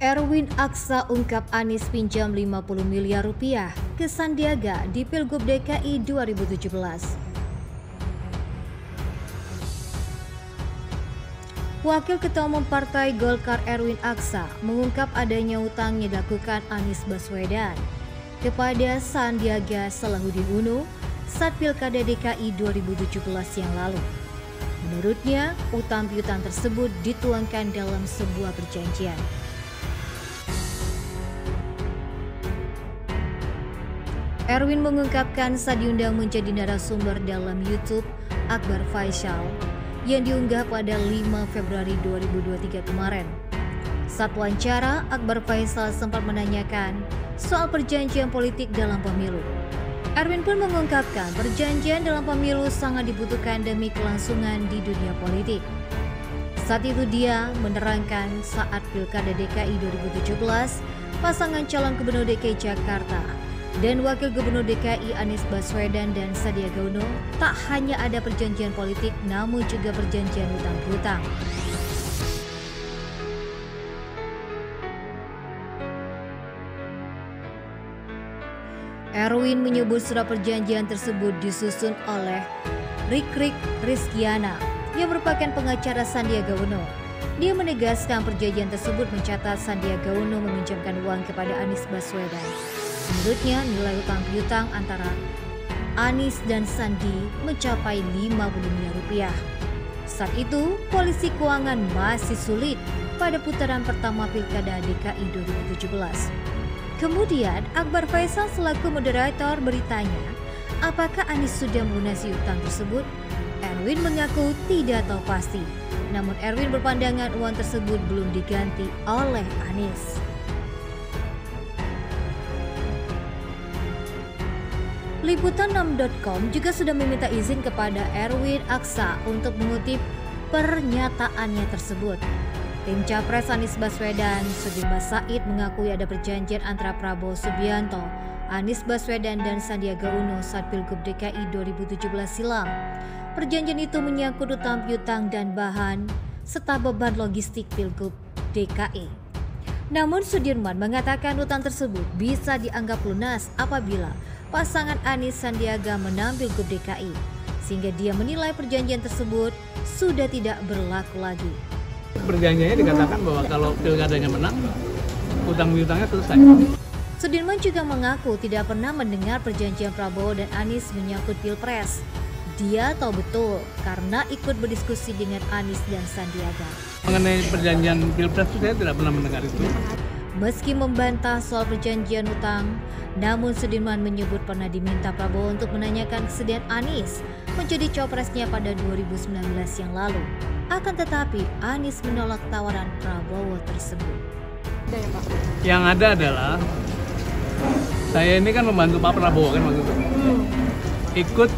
Erwin Aksa ungkap Anies pinjam 50 miliar rupiah ke Sandiaga di Pilgub DKI 2017. Wakil Ketua Umum Partai Golkar Erwin Aksa mengungkap adanya utang yang dilakukan Anies Baswedan kepada Sandiaga Salahuddin Uno saat Pilkada DKI 2017 yang lalu. Menurutnya, utang piutang tersebut dituangkan dalam sebuah perjanjian. Erwin mengungkapkan saat diundang menjadi narasumber dalam YouTube Akbar Faisal yang diunggah pada 5 Februari 2023 kemarin. Saat wawancara, Akbar Faisal sempat menanyakan soal perjanjian politik dalam pemilu. Erwin pun mengungkapkan perjanjian dalam pemilu sangat dibutuhkan demi kelangsungan di dunia politik. Saat itu dia menerangkan saat Pilkada DKI 2017, pasangan calon Gubernur DKI Jakarta dan Wakil Gubernur DKI Anies Baswedan dan Sandiaga Uno tak hanya ada perjanjian politik namun juga perjanjian hutang piutang. Erwin menyebut surat perjanjian tersebut disusun oleh Rikrik Rizkiana yang merupakan pengacara Sandiaga Uno. Dia menegaskan perjanjian tersebut mencatat Sandiaga Uno meminjamkan uang kepada Anies Baswedan. Menurutnya nilai hutang piutang antara Anies dan Sandi mencapai 50 miliar rupiah. Saat itu, kondisi keuangan masih sulit pada putaran pertama Pilkada DKI 2017. Kemudian, Akbar Faisal selaku moderator bertanya, apakah Anies sudah melunasi utang tersebut? Erwin mengaku tidak tahu pasti. Namun Erwin berpandangan uang tersebut belum diganti oleh Anies. Liputan6.com juga sudah meminta izin kepada Erwin Aksa untuk mengutip pernyataannya tersebut. Tim Capres Anies Baswedan, Sudirman Said mengakui ada perjanjian antara Prabowo Subianto, Anies Baswedan dan Sandiaga Uno saat Pilgub DKI 2017 silam. Perjanjian itu menyangkut utang piutang dan bahan serta beban logistik Pilgub DKI. Namun Sudirman mengatakan utang tersebut bisa dianggap lunas apabila pasangan Anies Sandiaga menang Pilgub DKI, sehingga dia menilai perjanjian tersebut sudah tidak berlaku lagi. Perjanjiannya dikatakan bahwa kalau pilkadanya menang, utang piutangnya selesai. Sudirman juga mengaku tidak pernah mendengar perjanjian Prabowo dan Anies menyangkut Pilpres. Dia tahu betul karena ikut berdiskusi dengan Anies dan Sandiaga. Mengenai perjanjian Pilpres saya tidak pernah mendengar itu. Meski membantah soal perjanjian utang, namun Sudirman menyebut pernah diminta Prabowo untuk menanyakan kesediaan Anies menjadi cawapresnya pada 2019 yang lalu. Akan tetapi Anies menolak tawaran Prabowo tersebut. Yang ada adalah saya ini kan membantu Pak Prabowo kan waktu itu. Ikut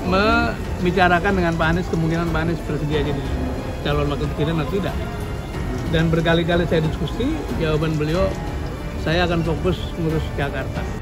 membicarakan dengan Pak Anies kemungkinan Pak Anies bersedia jadi calon wakil presiden atau tidak. Dan berkali-kali saya diskusi, jawaban beliau saya akan fokus ngurus Jakarta.